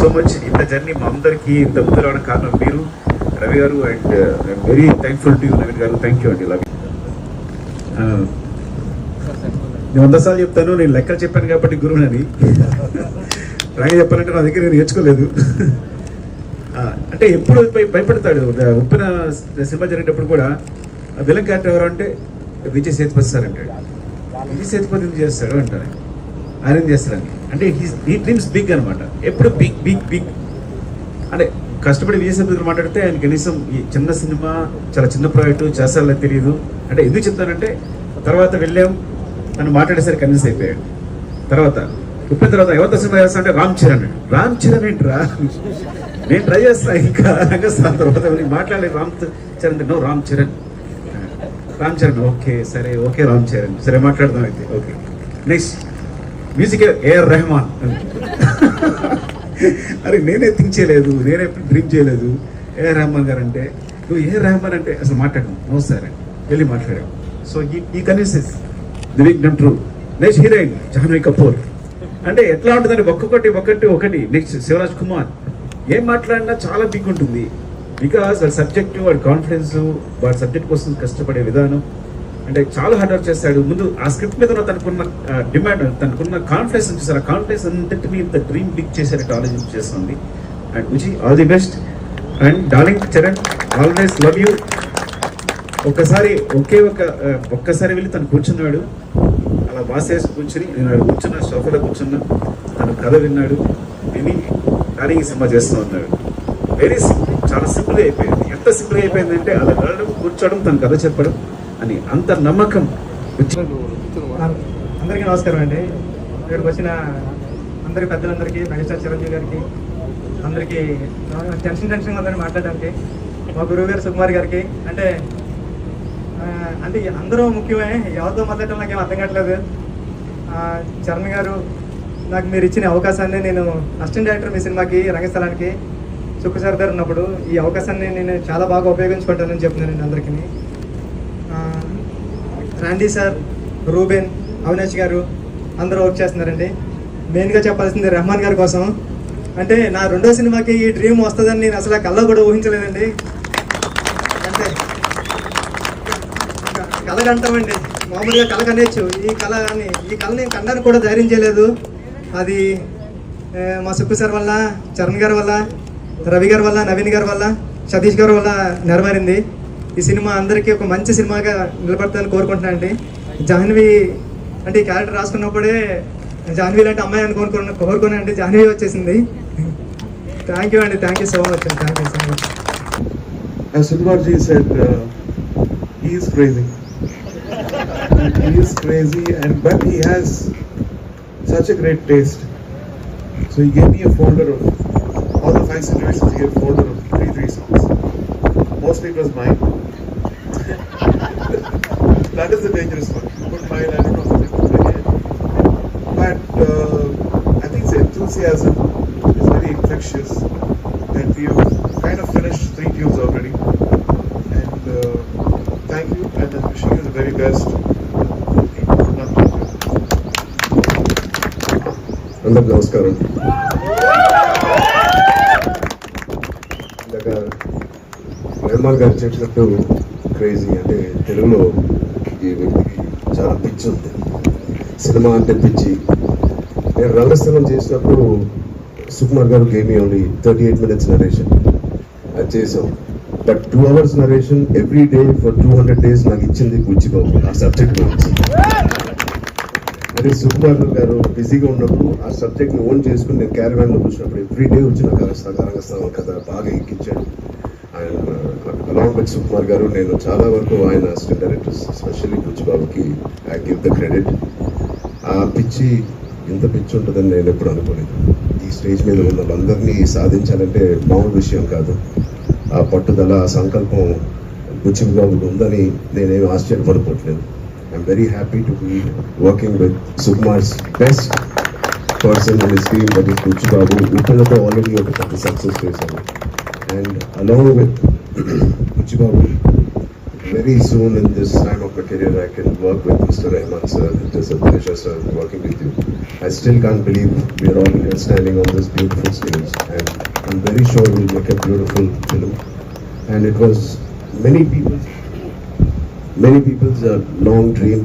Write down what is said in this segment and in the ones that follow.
So much. ఇంత journey మా అందరికీ ఇంత ముందు రావడం కారణం మీరు, రవి గారు. And I'm very thankful to you Naveen గారు. థ్యాంక్ యూ అండి. Love you. నేను 100 సార్లు చెప్తాను, నేను లెక్కలు చెప్పాను కాబట్టి గురువునని. రాయి చెప్పాలంటే నా దగ్గర నేను నేర్చుకోలేదు. అంటే ఎప్పుడు భయపడతాడు. ఉప్పిన సినిమా జరిగేటప్పుడు కూడా విలన్ క్యారెక్టర్ ఎవరు అంటే విజయ్ సేతుపతి సార్ అంటాడు. విజయ్ సేతుపతి ఎందుకు చేస్తాడు అంటారు, ఆయన ఏం చేస్తాడని. అంటే హీ డ్రీమ్స్ బిగ్ అనమాట. ఎప్పుడు బిగ్ బిగ్ బిగ్ అంటే కష్టపడి విజయ్ సేతుపతి మాట్లాడితే ఆయన కనీసం ఈ చిన్న సినిమా, చాలా చిన్న ప్రాజెక్టు చేస్తారో తెలియదు. అంటే ఎందుకు చెప్తానంటే తర్వాత వెళ్ళాం, నన్ను మాట్లాడేసరికి కన్విన్స్ అయిపోయాడు. తర్వాత ఉప్పిన తర్వాత ఎవరితో సినిమా చేస్తా అంటే రామ్ చరణ్. రామ్ చరణ్ ఏంట్రా, నేను ట్రై చేస్తా ఇంకా రంగస్థానం. తర్వాత మాట్లాడలేదు రామ్ చరణ్. నో రామ్ చరణ్. రామ్ చరణ్ ఓకే సరే, ఓకే రామ్ చరణ్ సరే మాట్లాడదాం అయితే. Okay next music AR Rahman. అరే నేనే థింక్ చేయలేదు, నేనే డ్రీమ్ చేయలేదు. ఏఆర్ రెహమాన్ గారు అంటే నువ్వు ఏఆర్ రెహమాన్ అంటే అసలు మాట్లాడను. నో సార్ అని వెళ్ళి మాట్లాడావు. సో ఈ కన్విన్సెస్ ది బిగ్ నమ్ true. Next heroine Jahnavi Kapoor. అంటే ఎట్లా ఉంటుందంటే ఒకటి. నెక్స్ట్ శివరాజ్ కుమార్. ఏం మాట్లాడినా చాలా బిగ్ ఉంటుంది. బికాస్ వాడి సబ్జెక్టు, వాడి కాన్ఫిడెన్స్, వాడి సబ్జెక్ట్ కోసం కష్టపడే విధానం అంటే చాలా హార్డ్ వర్క్ చేస్తాడు. ముందు ఆ స్క్రిప్ట్ మీద తనకున్న డిమాండ్, తనకున్న కాన్ఫిడెన్స్ చూసారు. ఆ కాన్ఫిడెన్స్ అంతటిని ఇంత డ్రీమ్ బిగ్ చేసేటట్టు ఆలోచన చేస్తుంది. And Vijay all the best. And darling Charan always love you. ఒక్కసారి వెళ్ళి తను కూర్చున్నాడు, అలా బాసేసి కూర్చుని, నేను కూర్చున్న సోఫాలో కూర్చున్నా, తను కథ విన్నాడు, విని డార్లింగ్ ఈ సినిమా చేస్తూ ఉన్నాడు. వెరీ సింపుల్, చాలా సింపుల్గా అయిపోయింది. ఎంత సింపుల్గా అయిపోయిందంటే అలా వెళ్ళడం, కూర్చోవడం, తన కథ చెప్పడం అని అంత నమ్మకం. అందరికీ నమస్కారం అండి. ఇక్కడికి వచ్చిన అందరి పెద్దలందరికీ, మెగాస్టార్ చిరంజీవి గారికి, అందరికీ టెన్షన్గా ఉందని మాట్లాడడానికి, మా గురువు గారు సుకుమార్ గారికి. అంటే అందరూ ముఖ్యమే, ఎవరితో మాట్లాడటం నాకేం అర్థం కావట్లేదు. చరణ్ గారు నాకు మీరు ఇచ్చిన అవకాశాన్ని, నేను అసిస్టెంట్ డైరెక్టర్ మీ సినిమాకి రంగస్థలానికి సుక్కు సర్దార్ ఉన్నప్పుడు ఈ అవకాశాన్ని నేను చాలా బాగా ఉపయోగించుకుంటానని చెప్తున్నాను అందరికీ. రాండీ సార్, రూబెన్, అవినాష్ గారు అందరూ వర్క్ చేస్తున్నారండి. మెయిన్గా చెప్పాల్సింది రెహమాన్ గారి కోసం. అంటే నా రెండో సినిమాకి ఈ డ్రీమ్ వస్తుందని నేను అసలు కళ్ళ కూడా ఊహించలేదండి. అంటే కలగంటామండి, మామూలుగా కళ కనేచ్చు. ఈ కళని కనడానికి కూడా ధైర్యం చేయలేదు. అది మా సుక్కు సార్ వల్ల, చరణ్ గారి వల్ల, రవి గారి వల్ల, నవీన్ గారి వల్ల, సతీష్ గారి వల్ల నెరవేరింది. ఈ సినిమా అందరికీ ఒక మంచి సినిమాగా నిలబడతానని కోరుకుంటున్నాను అండి. జాహ్నవి అంటే ఈ క్యారెక్టర్ రాసుకున్నప్పుడే జాహ్నవి లాంటి అమ్మాయి అని కోరుకున్నానండి. జాహ్నవి వచ్చేసింది. థ్యాంక్ యూ అండి, థ్యాంక్ యూ సో మచ్ అండి, thank you so much. As Sukumarji said, he is crazy. He is crazy, but he has such a great taste. So he gave me a folder of all the 5 situations. He gave a folder of 3 songs. Mostly it was mine. That is the dangerous one. Put mine, I don't know how to put it again. But I think his enthusiasm is very infectious. And we've kind of finished 3 tunes already. And thank you, and I'm wishing you the very best. అందరికి నమస్కారం. ఇందాక రెహమాన్ గారు చెప్పినట్టు crazy అంటే తెలుగులో ఈ వ్యక్తికి చాలా పిచ్చి ఉంది. సినిమా అంటే పిచ్చి. నేను రంగస్థలం చేసినప్పుడు సుకుమార్ గారు గేమ్ మీ ఓన్లీ 38 minutes నరేషన్ అది చేసాం. But 2 hours narration every day for 200 days నాకు ఇచ్చింది బుచ్చిబాబు ఆ సబ్జెక్ట్ గురించి. అదే సుకుమార్ గారు బిజీగా ఉన్నప్పుడు ఆ సబ్జెక్ట్ని ఓన్ చేసుకుని నేను క్యారవాన్లో కూర్చున్నప్పుడు ఎవ్రీ డే వచ్చి నాకు రంగస్థలం కథ బాగా ఎక్కించాడు. ఆయన అలాంగ్ విత్ సుకుమార్ గారు నేను చాలా వరకు ఆయన అసిస్టెంట్ డైరెక్టర్స్ ఎస్పెషల్లీ బుచ్చిబాబుకి ఐ గివ్ ద క్రెడిట్. ఆ పిచ్చి ఇంత పిచ్చి ఉంటుందని నేను ఎప్పుడు అనుకోలేదు. ఈ స్టేజ్ మీద ఉన్న వాళ్ళందరినీ సాధించాలంటే మామూలు విషయం కాదు. ఆ పట్టుదల, ఆ సంకల్పం బుచ్చిబాబుకు ఉందని నేనేమి ఆశ్చర్యపడిపోవట్లేదు. I'm very happy to be working with Sukumar's best person in his team, that is Buchi Babu. Uppinato already ఒక పెద్ద సక్సెస్ చేశారు. And along with Buchi Babu, very soon in this time of my career I can work with Mr. Rahman sir. It is a pleasure, sir, working with you. I still can't believe we are all here standing on this beautiful stage, and I'm very sure we'll make a beautiful film. And it was many people's long dream.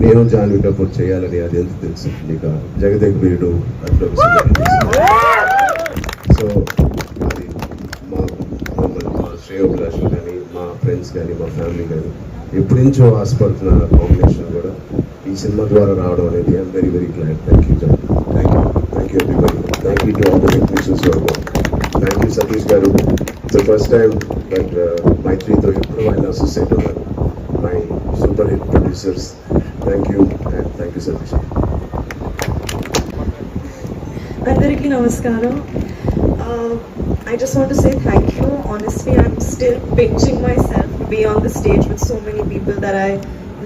నేను జాన్వీ కపూర్ చేయాలని అది ఎంత తెలుసు నీకు జగదేక్ వీరుడు అట్లా so అది మా శ్రేయోభిలాషులు కానీ మా ఫ్రెండ్స్ కానీ మా ఫ్యామిలీ కానీ ఎప్పటి నుంచో ఆశపడుతున్న కాంబినేషన్ కూడా ఈ సినిమా ద్వారా రావడం అనేది I'm very very glad. Thank you John, thank you everybody, thank you to all the technicians. Thank you Satish garu. It's the first time but మైత్రితో ఎప్పుడు ఆయన అసోసియేట్ ఉన్నారు. My super hit producers, thank you and thank you Satish. అందరికీ నమస్కారం. I just want to say thank you. Honestly, I'm still pinching myself to be on the stage with so many people that I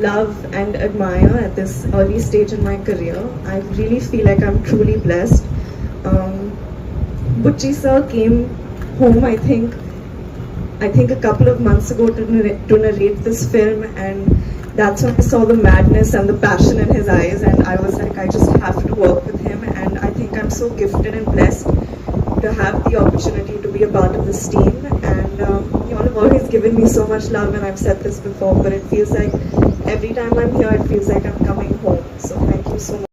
love and admire at this early stage in my career. I really feel like I'm truly blessed. Butchie sir came home, I think a couple of months ago to narrate this film, and that's when I saw the madness and the passion in his eyes, and I was like, I just have to work with him, and I think I'm so gifted and blessed to have the opportunity to be a part of this team. And you all have always given me so much love, and I've said this before, but it feels like every time I'm here, it feels like I'm coming home. So thank you so much.